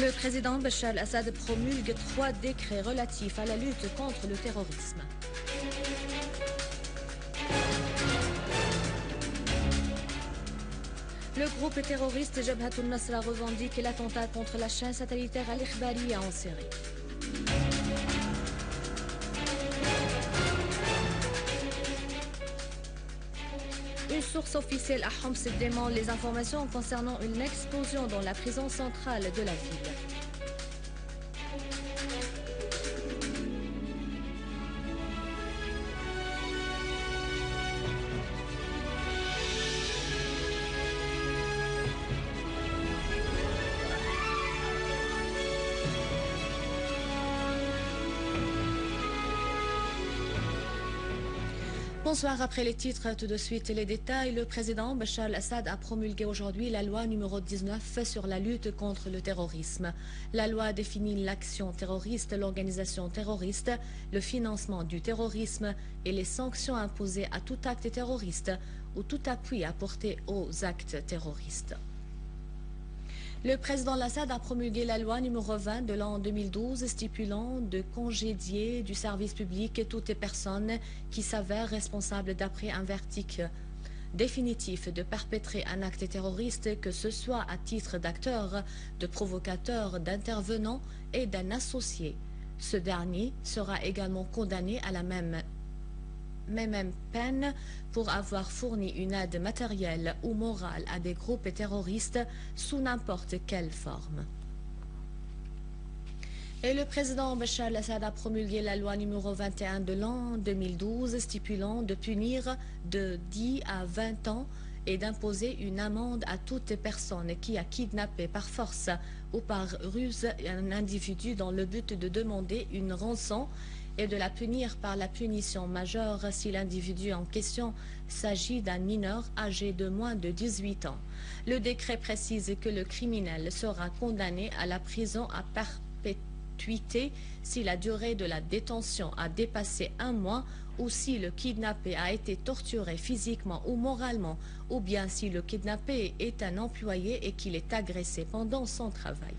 Le président Bachar al-Assad promulgue 3 décrets relatifs à la lutte contre le terrorisme. Le groupe terroriste Jabhat al-Nasra revendique l'attentat contre la chaîne satellitaire Al-Ikhbariya en Syrie. Une source officielle à Homs dément les informations concernant une explosion dans la prison centrale de la ville. Bonsoir, après les titres, tout de suite les détails. Le président Bachar al-Assad a promulgué aujourd'hui la loi numéro 19 sur la lutte contre le terrorisme. La loi définit l'action terroriste, l'organisation terroriste, le financement du terrorisme et les sanctions imposées à tout acte terroriste ou tout appui apporté aux actes terroristes. Le président al-Assad a promulgué la loi numéro 20 de l'an 2012 stipulant de congédier du service public toutes les personnes qui s'avèrent responsables d'après un verdict définitif de perpétrer un acte terroriste, que ce soit à titre d'acteur, de provocateur, d'intervenant et d'un associé. Ce dernier sera également condamné à la même peine pour avoir fourni une aide matérielle ou morale à des groupes terroristes sous n'importe quelle forme. Et le président Bachar al-Assad a promulgué la loi numéro 21 de l'an 2012 stipulant de punir de 10 à 20 ans et d'imposer une amende à toute personne qui a kidnappé par force ou par ruse un individu dans le but de demander une rançon et de la punir par la punition majeure si l'individu en question s'agit d'un mineur âgé de moins de 18 ans. Le décret précise que le criminel sera condamné à la prison à perpétuité si la durée de la détention a dépassé 1 mois ou si le kidnappé a été torturé physiquement ou moralement, ou bien si le kidnappé est un employé et qu'il est agressé pendant son travail.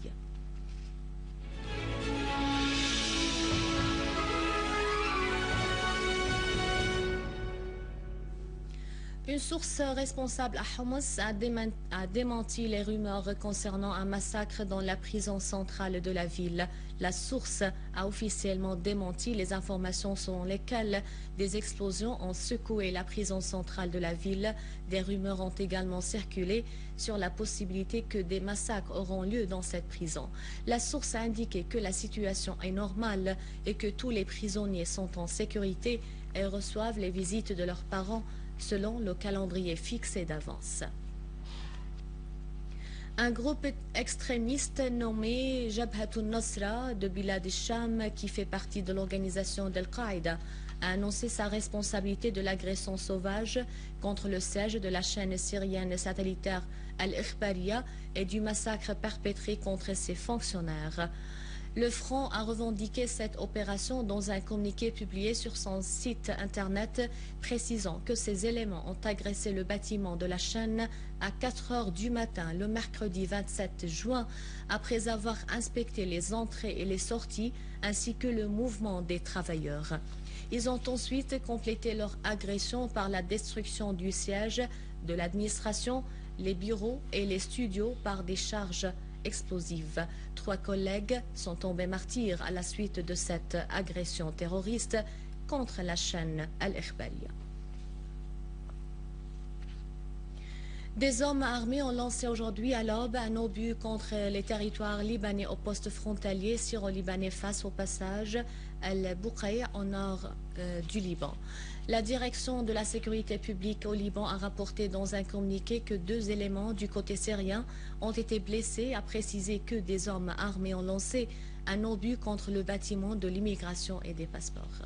Une source responsable à Homs a démenti les rumeurs concernant un massacre dans la prison centrale de la ville. La source a officiellement démenti les informations selon lesquelles des explosions ont secoué la prison centrale de la ville. Des rumeurs ont également circulé sur la possibilité que des massacres auront lieu dans cette prison. La source a indiqué que la situation est normale et que tous les prisonniers sont en sécurité et reçoivent les visites de leurs parents selon le calendrier fixé d'avance. Un groupe extrémiste nommé Jabhat al-Nasra de Bilad al-Sham, qui fait partie de l'organisation d'Al-Qaïda, a annoncé sa responsabilité de l'agression sauvage contre le siège de la chaîne syrienne satellitaire Al-Ikhbariya et du massacre perpétré contre ses fonctionnaires. Le Front a revendiqué cette opération dans un communiqué publié sur son site internet, précisant que ces éléments ont agressé le bâtiment de la chaîne à 4 heures du matin le mercredi 27 juin, après avoir inspecté les entrées et les sorties ainsi que le mouvement des travailleurs. Ils ont ensuite complété leur agression par la destruction du siège, de l'administration, les bureaux et les studios par des charges explosives. 3 collègues sont tombés martyrs à la suite de cette agression terroriste contre la chaîne Al-Ikhbariya. Des hommes armés ont lancé aujourd'hui à l'aube un obus contre les territoires libanais au poste frontalier syro-libanais face au passage Al-Bouqaï au nord du Liban. La direction de la sécurité publique au Liban a rapporté dans un communiqué que 2 éléments du côté syrien ont été blessés, a précisé que des hommes armés ont lancé un obus contre le bâtiment de l'immigration et des passeports.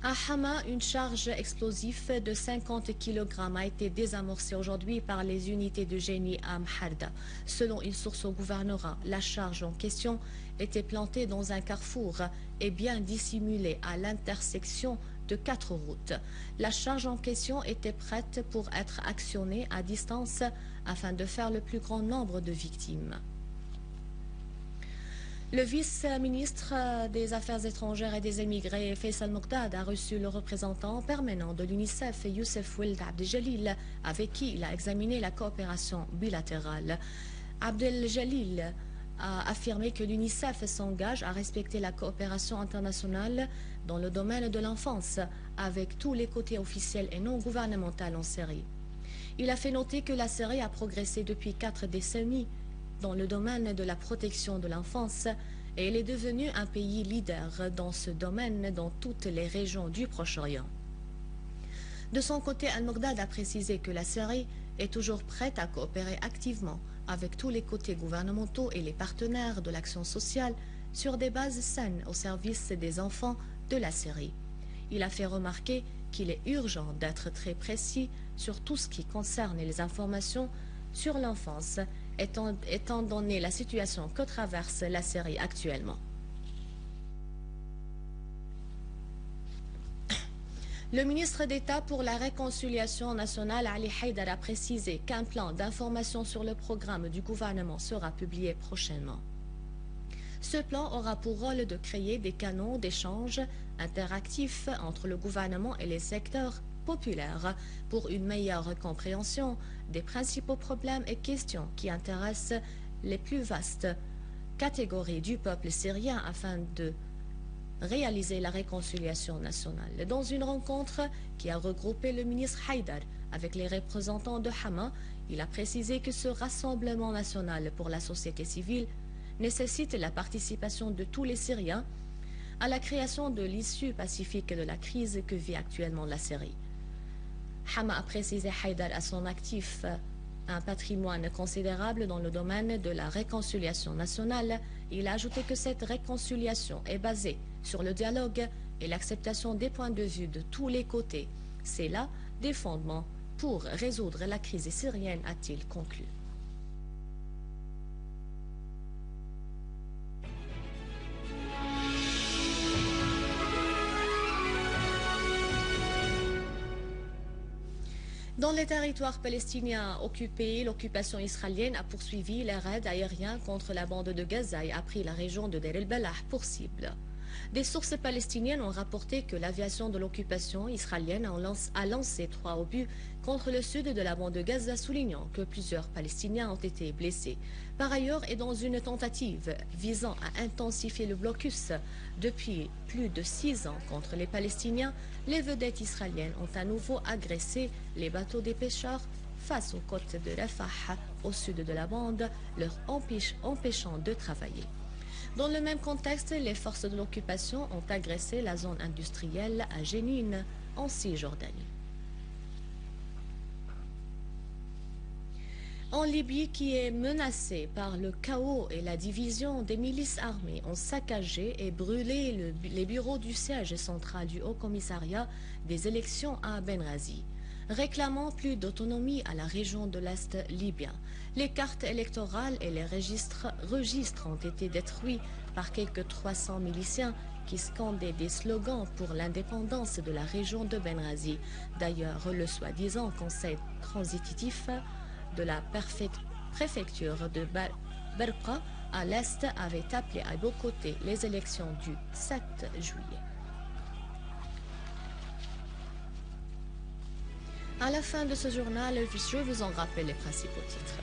À Hama, une charge explosive de 50 kg a été désamorcée aujourd'hui par les unités de génie à Mharda. Selon une source au gouvernorat, la charge en question était plantée dans un carrefour et bien dissimulée à l'intersection de 4 routes. La charge en question était prête pour être actionnée à distance afin de faire le plus grand nombre de victimes. Le vice-ministre des Affaires étrangères et des émigrés, Faisal Mokdad, a reçu le représentant permanent de l'UNICEF, Youssef Ould Abdeljalil, avec qui il a examiné la coopération bilatérale. Abdeljalil a affirmé que l'UNICEF s'engage à respecter la coopération internationale dans le domaine de l'enfance, avec tous les côtés officiels et non gouvernementaux en Syrie. Il a fait noter que la Syrie a progressé depuis 4 décennies dans le domaine de la protection de l'enfance et elle est devenue un pays leader dans ce domaine dans toutes les régions du Proche-Orient. De son côté, Al-Mokdad a précisé que la Syrie est toujours prête à coopérer activement avec tous les côtés gouvernementaux et les partenaires de l'action sociale sur des bases saines au service des enfants de la Syrie. Il a fait remarquer qu'il est urgent d'être très précis sur tout ce qui concerne les informations sur l'enfance, étant donné la situation que traverse la Syrie actuellement. Le ministre d'État pour la réconciliation nationale, Ali Haïdar, a précisé qu'un plan d'information sur le programme du gouvernement sera publié prochainement. Ce plan aura pour rôle de créer des canaux d'échange interactifs entre le gouvernement et les secteurs populaires pour une meilleure compréhension des principaux problèmes et questions qui intéressent les plus vastes catégories du peuple syrien afin de réaliser la réconciliation nationale. Dans une rencontre qui a regroupé le ministre Haïdar avec les représentants de Hama, il a précisé que ce rassemblement national pour la société civile nécessite la participation de tous les Syriens à la création de l'issue pacifique de la crise que vit actuellement la Syrie. Hama a précisé Haïdar à son actif un patrimoine considérable dans le domaine de la réconciliation nationale. Il a ajouté que cette réconciliation est basée sur le dialogue et l'acceptation des points de vue de tous les côtés. C'est là des fondements pour résoudre la crise syrienne, a-t-il conclu. Dans les territoires palestiniens occupés, l'occupation israélienne a poursuivi les raids aériens contre la bande de Gaza et a pris la région de Deir el-Balah pour cible. Des sources palestiniennes ont rapporté que l'aviation de l'occupation israélienne a lancé 3 obus contre le sud de la bande de Gaza, soulignant que plusieurs Palestiniens ont été blessés. Par ailleurs, et dans une tentative visant à intensifier le blocus depuis plus de 6 ans contre les Palestiniens, les vedettes israéliennes ont à nouveau agressé les bateaux des pêcheurs face aux côtes de Rafah, au sud de la bande, leur empêchant de travailler. Dans le même contexte, les forces de l'occupation ont agressé la zone industrielle à Jénine, en Cisjordanie. En Libye, qui est menacée par le chaos et la division, des milices armées ont saccagé et brûlé les bureaux du siège central du Haut-Commissariat des élections à Benghazi, réclamant plus d'autonomie à la région de l'Est libyen. Les cartes électorales et les registres ont été détruits par quelques 300 miliciens qui scandaient des slogans pour l'indépendance de la région de Benghazi. D'ailleurs, le soi-disant conseil transitif de la préfecture de Berqa à l'Est avait appelé à boycotter les élections du 7 juillet. À la fin de ce journal, je vous en rappelle les principaux titres.